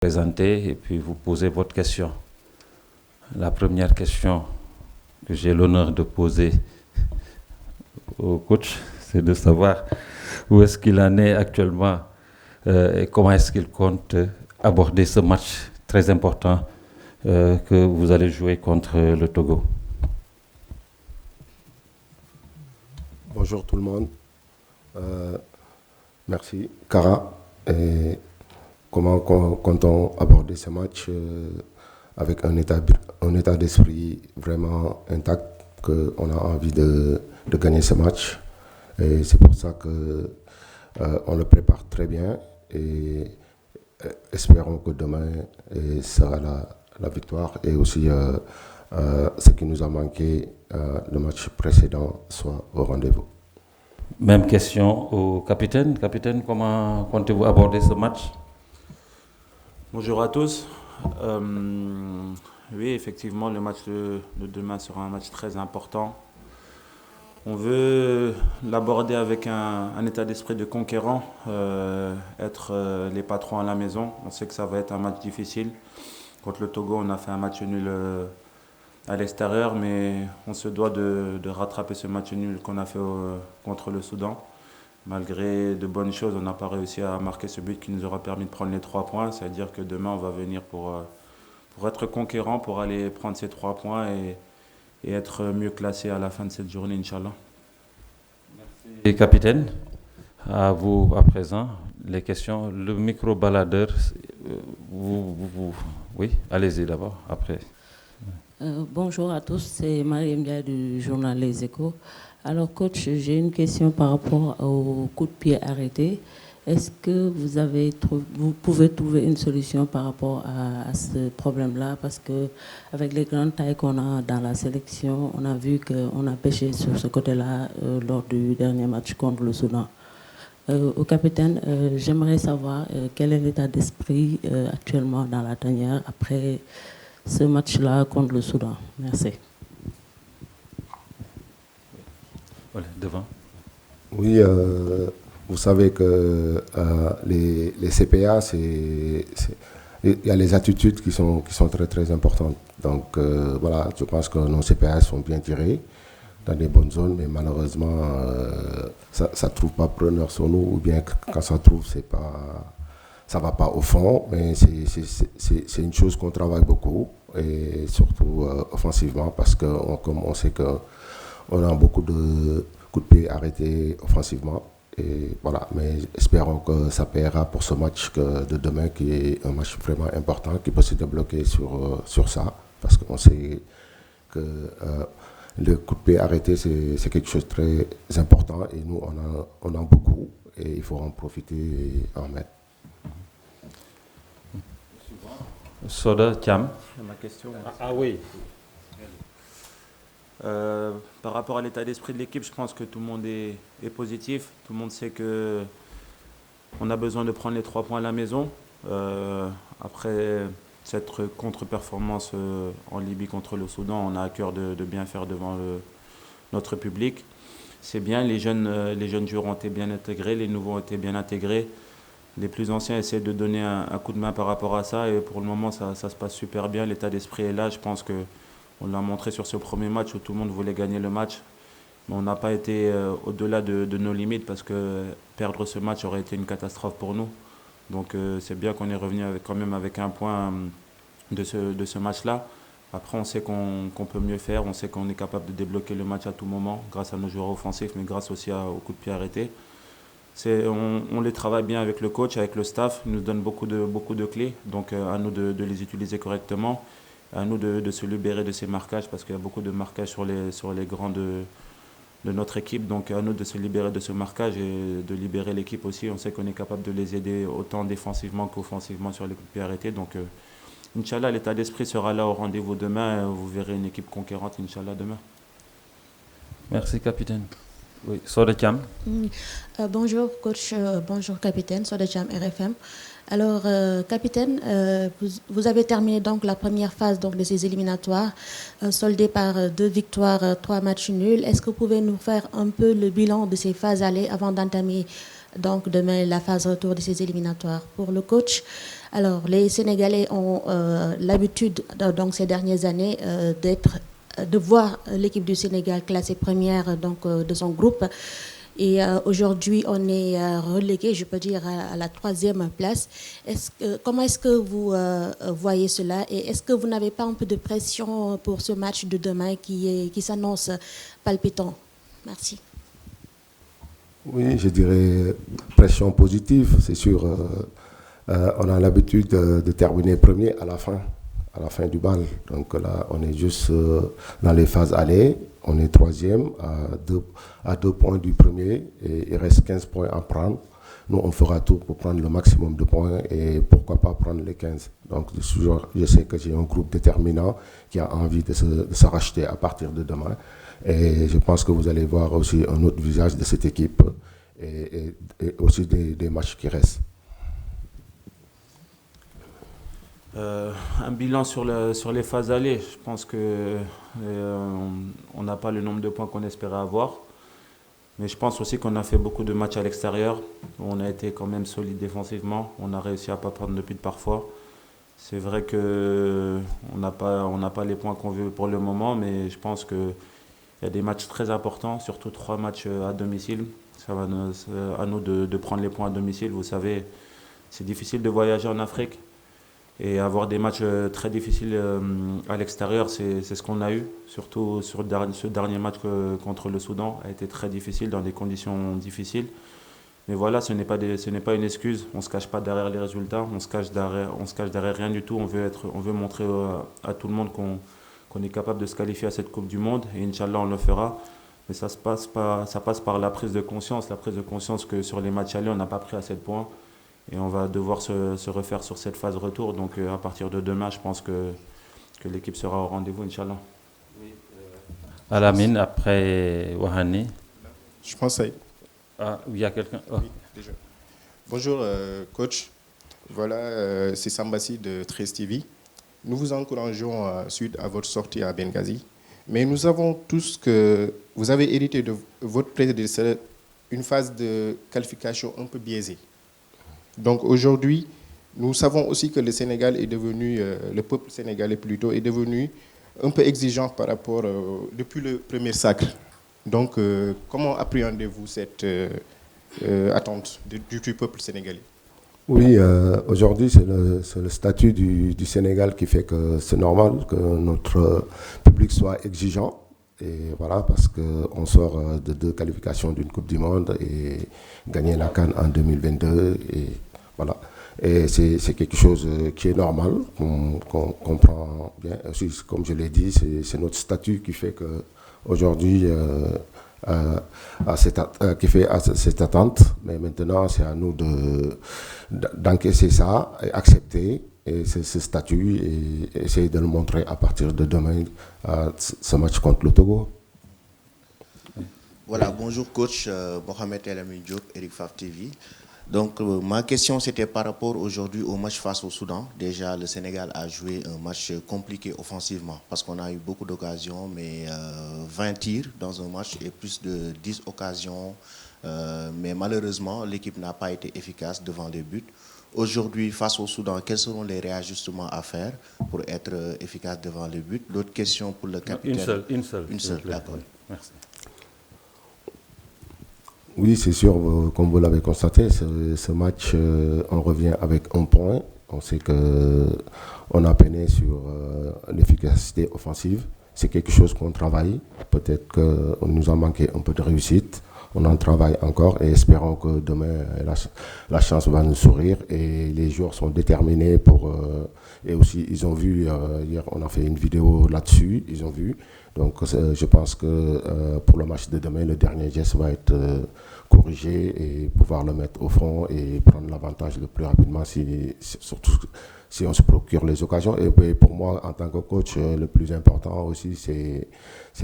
Présenter et puis vous poser votre question. La première question que j'ai l'honneur de poser au coach, c'est de savoir où est-ce qu'il en est actuellement et comment est-ce qu'il compte aborder ce match très important que vous allez jouer contre le Togo. Bonjour tout le monde. Merci. Kara, et comment comptons aborder ce match avec un état d'esprit vraiment intact, qu'on a envie de gagner ce match. Et c'est pour ça qu'on le prépare très bien et espérons que demain sera la victoire et aussi ce qui nous a manqué le match précédent soit au rendez-vous. Même question au capitaine. Capitaine, comment comptez-vous aborder ce match? Bonjour à tous. Oui, effectivement, le match de demain sera un match très important. On veut l'aborder avec un état d'esprit de conquérant, être les patrons à la maison. On sait que ça va être un match difficile. Contre le Togo, on a fait un match nul à l'extérieur, mais on se doit de rattraper ce match nul qu'on a fait contre le Soudan. Malgré de bonnes choses, on n'a pas réussi à marquer ce but qui nous aura permis de prendre les 3 points. C'est-à-dire que demain, on va venir pour être conquérant, pour aller prendre ces 3 points et être mieux classé à la fin de cette journée, Inch'Allah. Et capitaine, à vous à présent, les questions. Le micro-baladeur, oui, allez-y d'abord, après. Bonjour à tous, c'est Mariam Dia du journal Les Échos. Alors coach, j'ai une question par rapport au coup de pied arrêté. Est-ce que vous pouvez trouver une solution par rapport à ce problème-là? Parce que avec les grandes tailles qu'on a dans la sélection, on a vu qu'on a pêché sur ce côté-là lors du dernier match contre le Soudan. Au capitaine, j'aimerais savoir quel est l'état d'esprit actuellement dans la tanière après ce match-là contre le Soudan. Merci. Voilà, devant. Oui, vous savez que les CPA, il y a les attitudes qui sont très très importantes. Donc voilà, je pense que nos CPA sont bien tirés dans des bonnes zones, mais malheureusement, ça ne trouve pas preneur sur nous, ou bien quand ça trouve, ça ne va pas au fond, mais c'est une chose qu'on travaille beaucoup, et surtout offensivement, parce que comme on sait qu'on a beaucoup de coups de pied arrêtés offensivement. Et voilà, mais espérons que ça paiera pour ce match de demain, qui est un match vraiment important, qui peut se débloquer sur ça, parce qu'on sait que le coup de pied arrêté, c'est quelque chose de très important, et nous, on en a beaucoup, et il faut en profiter et en mettre. Soda Thiam. Ma question. Oui. Par rapport à l'état d'esprit de l'équipe, je pense que tout le monde est positif. Tout le monde sait qu'on a besoin de prendre les 3 points à la maison. Après cette contre-performance en Libye contre le Soudan, on a à cœur de bien faire devant notre public. C'est bien, les jeunes joueurs ont été bien intégrés, les nouveaux ont été bien intégrés. Les plus anciens essaient de donner un coup de main par rapport à ça, et pour le moment ça se passe super bien. L'état d'esprit est là. Je pense qu'on l'a montré sur ce premier match où tout le monde voulait gagner le match. Mais on n'a pas été au-delà de nos limites, parce que perdre ce match aurait été une catastrophe pour nous. Donc c'est bien qu'on est revenu quand même avec un point de ce match-là. Après, on sait qu'on peut mieux faire. On sait qu'on est capable de débloquer le match à tout moment grâce à nos joueurs offensifs, mais grâce aussi au coup de pied arrêté. On les travaille bien avec le coach, avec le staff. Ils nous donnent beaucoup de clés. Donc à nous de les utiliser correctement. À nous de se libérer de ces marquages, parce qu'il y a beaucoup de marquages sur les grands de notre équipe. Donc à nous de se libérer de ce marquage et de libérer l'équipe aussi. On sait qu'on est capable de les aider autant défensivement qu'offensivement sur les coups de pied arrêtés. Donc Inch'Allah, l'état d'esprit sera là au rendez-vous demain. Vous verrez une équipe conquérante, Inch'Allah, demain. Merci, capitaine. Oui, Soda Thiam. Bonjour coach, bonjour capitaine, Soda Thiam, RFM. Alors capitaine, vous avez terminé donc la première phase donc, de ces éliminatoires, soldée par 2 victoires, 3 matchs nuls. Est-ce que vous pouvez nous faire un peu le bilan de ces phases allées avant d'entamer donc demain la phase retour de ces éliminatoires. Pour le coach, alors les Sénégalais ont l'habitude, donc ces dernières années, de voir l'équipe du Sénégal classée première donc, de son groupe. Et aujourd'hui, on est relégué, je peux dire, à la 3e place. Comment est-ce que vous voyez cela? Et est-ce que vous n'avez pas un peu de pression pour ce match de demain qui s'annonce palpitant? Merci. Oui, je dirais pression positive, c'est sûr. On a l'habitude de terminer premier à la fin du bal. Donc là, on est juste dans les phases allées. On est 3e à 2 points du premier et il reste 15 points à prendre. Nous, on fera tout pour prendre le maximum de points et pourquoi pas prendre les 15. Donc, je sais que j'ai un groupe déterminant qui a envie de se racheter à partir de demain. Et je pense que vous allez voir aussi un autre visage de cette équipe et aussi des matchs qui restent. Un bilan sur les phases allées. Je pense que on n'a pas le nombre de points qu'on espérait avoir. Mais je pense aussi qu'on a fait beaucoup de matchs à l'extérieur. On a été quand même solide défensivement. On a réussi à ne pas prendre de buts parfois. C'est vrai qu'on n'a pas les points qu'on veut pour le moment, mais je pense qu'il y a des matchs très importants, surtout 3 matchs à domicile. Ça va à nous de prendre les points à domicile. Vous savez, c'est difficile de voyager en Afrique. Et avoir des matchs très difficiles à l'extérieur, c'est ce qu'on a eu. Surtout sur ce dernier match contre le Soudan a été très difficile, dans des conditions difficiles. Mais voilà, ce n'est pas une excuse. On ne se cache pas derrière les résultats, on se cache derrière rien du tout. On veut montrer à tout le monde qu'on est capable de se qualifier à cette Coupe du Monde. Et Inch'Allah, on le fera. Mais ça passe par la prise de conscience que sur les matchs allés, on n'a pas pris assez de points. Et on va devoir se refaire sur cette phase retour. Donc à partir de demain, je pense que l'équipe sera au rendez-vous, Inch'Allah. Oui, Alamine, après Wahani. Je pense à... Ah, il y a quelqu'un. Oh. Oui, déjà. Bonjour, coach. Voilà, c'est Sambassi de 13 TV. Nous vous encourageons suite à votre sortie à Benghazi. Mais nous savons tous que vous avez hérité de votre prédécesseur une phase de qualification un peu biaisée. Donc aujourd'hui, nous savons aussi que le Sénégal est devenu, le peuple sénégalais plutôt, est devenu un peu exigeant par rapport, depuis le premier sacre. Donc comment appréhendez-vous cette attente du peuple sénégalais? Oui, aujourd'hui, c'est le statut du Sénégal qui fait que c'est normal que notre public soit exigeant. Et voilà, parce qu'on sort de 2 qualifications d'une Coupe du Monde et gagner la CAN en 2022. Et voilà. Et c'est quelque chose qui est normal, qu'on comprend bien. Aussi, comme je l'ai dit, c'est notre statut qui fait qu'aujourd'hui, qui fait cette attente. Mais maintenant, c'est à nous d'encaisser ça, et accepter ce statut et essayer de le montrer à partir de demain, ce match contre le Togo. Voilà, bonjour coach, Mohamed El Amin Diop, Eric Faf TV. Donc ma question c'était par rapport aujourd'hui au match face au Soudan. Déjà le Sénégal a joué un match compliqué offensivement parce qu'on a eu beaucoup d'occasions, mais 20 tirs dans un match et plus de 10 occasions. Mais malheureusement l'équipe n'a pas été efficace devant les buts. Aujourd'hui face au Soudan, quels seront les réajustements à faire pour être efficace devant les buts? L'autre question pour le capitaine. Une seule. D'accord. Merci. Oui, c'est sûr, comme vous l'avez constaté, ce match, on revient avec 1 point. On sait qu'on a peiné sur l'efficacité offensive. C'est quelque chose qu'on travaille. Peut-être qu'on nous a manqué un peu de réussite. On en travaille encore et espérons que demain, la chance va nous sourire. Et les joueurs sont déterminés et aussi, ils ont vu, hier, on a fait une vidéo là-dessus, ils ont vu. Donc, je pense que pour le match de demain, le dernier geste va être corrigé et pouvoir le mettre au fond et prendre l'avantage le plus rapidement, surtout si on se procure les occasions. Et pour moi, en tant que coach, le plus important aussi, c'est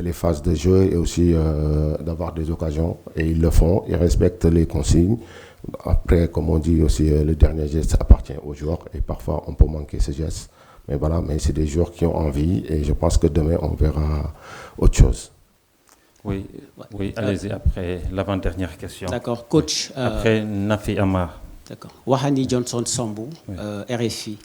les phases de jeu et aussi d'avoir des occasions. Et ils le font, ils respectent les consignes. Après, comme on dit aussi, le dernier geste appartient aux joueurs et parfois on peut manquer ce geste. Mais voilà, mais c'est des joueurs qui ont envie et je pense que demain on verra autre chose. Oui, Ouais. oui, allez-y, après l'avant-dernière question. D'accord, coach. Après Nafi Amar. D'accord. Wahani Johnson Sambou, Oui. RFI.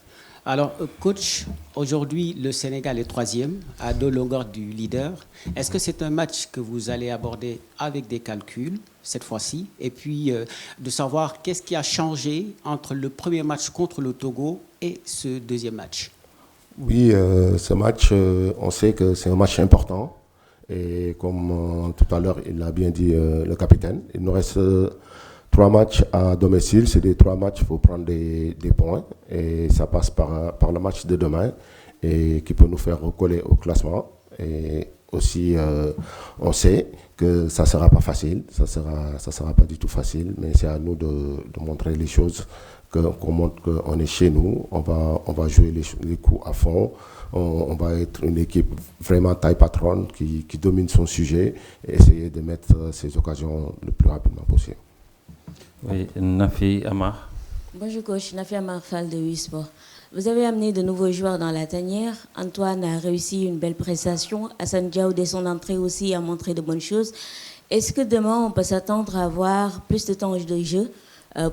Alors, coach, aujourd'hui, le Sénégal est 3e, à 2 longueurs du leader. Est-ce que c'est un match que vous allez aborder avec des calculs, cette fois-ci? Et puis, de savoir qu'est-ce qui a changé entre le premier match contre le Togo et ce deuxième match? Oui, ce match, on sait que c'est un match important. Et comme tout à l'heure, il l'a bien dit le capitaine, il nous reste 3 matchs à domicile. C'est des 3 matchs, il faut prendre des points. Et ça passe par le match de demain, et qui peut nous faire recoller au classement. Et aussi, on sait que ça ne sera pas facile, ça sera pas du tout facile, mais c'est à nous de montrer les choses, qu'on montre qu'on est chez nous, on va jouer les coups à fond, on va être une équipe vraiment taille patronne qui domine son sujet et essayer de mettre ces occasions le plus rapidement possible. Oui, Nafi Amar. Bonjour coach, Nafi Amar Fall de Wisport. Vous avez amené de nouveaux joueurs dans la tanière. Antoine a réussi une belle prestation. Hassan Diaw, dès son entrée aussi, a montré de bonnes choses. Est-ce que demain, on peut s'attendre à avoir plus de temps de jeu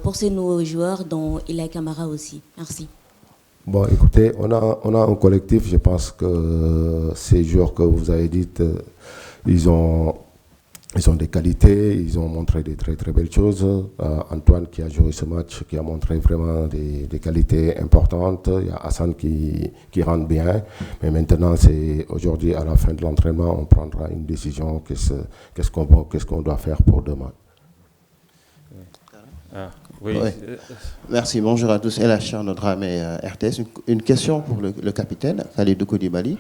pour ces nouveaux joueurs, dont Ila Kamara aussi? Merci. Bon, écoutez, on a un collectif. Je pense que ces joueurs que vous avez dit, ils ont des qualités, ils ont montré des très très belles choses. Antoine qui a joué ce match, qui a montré vraiment des qualités importantes. Il y a Hassan qui rentre bien. Mais maintenant, c'est aujourd'hui, à la fin de l'entraînement, on prendra une décision. Qu'est-ce qu'on doit faire pour demain. Ah, oui. Ouais. Merci, bonjour à tous. El Achar Nodramé, RTS. Une question pour le capitaine, Khalidou Koulibaly.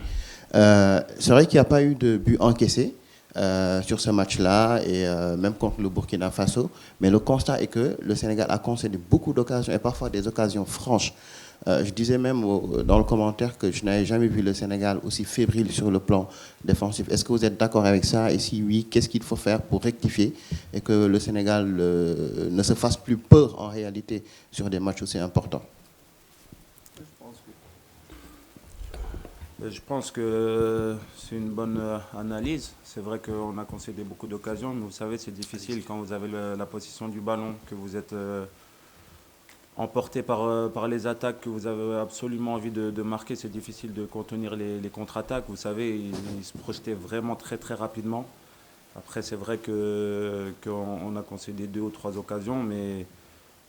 C'est vrai qu'il n'y a pas eu de but encaissé sur ce match-là, et même contre le Burkina Faso. Mais le constat est que le Sénégal a concédé beaucoup d'occasions, et parfois des occasions franches. Je disais même dans le commentaire que je n'avais jamais vu le Sénégal aussi fébrile sur le plan défensif. Est-ce que vous êtes d'accord avec ça? Et si oui, qu'est-ce qu'il faut faire pour rectifier et que le Sénégal ne se fasse plus peur en réalité sur des matchs aussi importants? Je pense que c'est une bonne analyse. C'est vrai qu'on a concédé beaucoup d'occasions, mais vous savez, c'est difficile quand vous avez la possession du ballon, que vous êtes emporté par les attaques, que vous avez absolument envie de marquer. C'est difficile de contenir les contre-attaques. Vous savez, ils se projetaient vraiment très très rapidement. Après, c'est vrai qu'on a concédé 2 ou 3 occasions, mais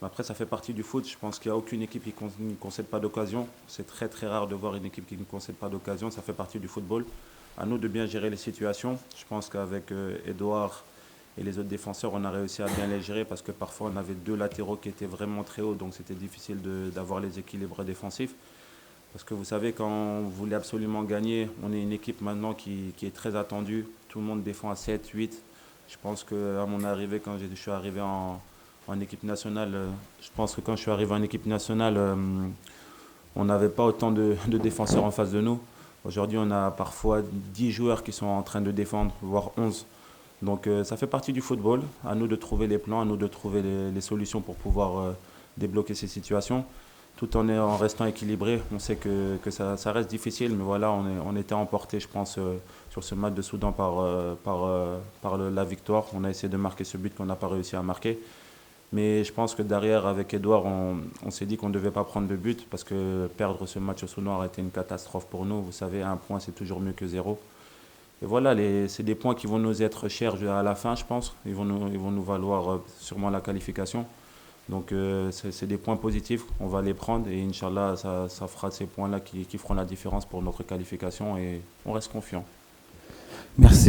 après, ça fait partie du foot. Je pense qu'il n'y a aucune équipe qui ne concède pas d'occasion. C'est très très rare de voir une équipe qui ne concède pas d'occasion. Ça fait partie du football. À nous de bien gérer les situations. Je pense qu'avec Edouard et les autres défenseurs, on a réussi à bien les gérer, parce que parfois on avait 2 latéraux qui étaient vraiment très hauts, donc c'était difficile d'avoir les équilibres défensifs. Parce que vous savez, quand on voulait absolument gagner, on est une équipe maintenant qui est très attendue. Tout le monde défend à 7, 8. Je pense qu'à mon arrivée, quand je suis arrivé en équipe nationale, je pense que quand je suis arrivé en équipe nationale, on n'avait pas autant de défenseurs en face de nous. Aujourd'hui, on a parfois 10 joueurs qui sont en train de défendre, voire 11. Donc ça fait partie du football. À nous de trouver les plans, à nous de trouver les solutions pour pouvoir débloquer ces situations, tout en restant équilibré. On sait que ça reste difficile, mais voilà, on était emporté, je pense, sur ce match de Soudan par la victoire. On a essayé de marquer ce but qu'on n'a pas réussi à marquer. Mais je pense que derrière, avec Edouard, on s'est dit qu'on ne devait pas prendre de but, parce que perdre ce match au Soudan aurait été une catastrophe pour nous. Vous savez, 1 point, c'est toujours mieux que 0. Et voilà, c'est des points qui vont nous être chers à la fin, je pense. Ils vont nous valoir sûrement la qualification. Donc c'est des points positifs, on va les prendre, et Inch'Allah, ça fera ces points-là qui feront la différence pour notre qualification, et on reste confiant. Merci.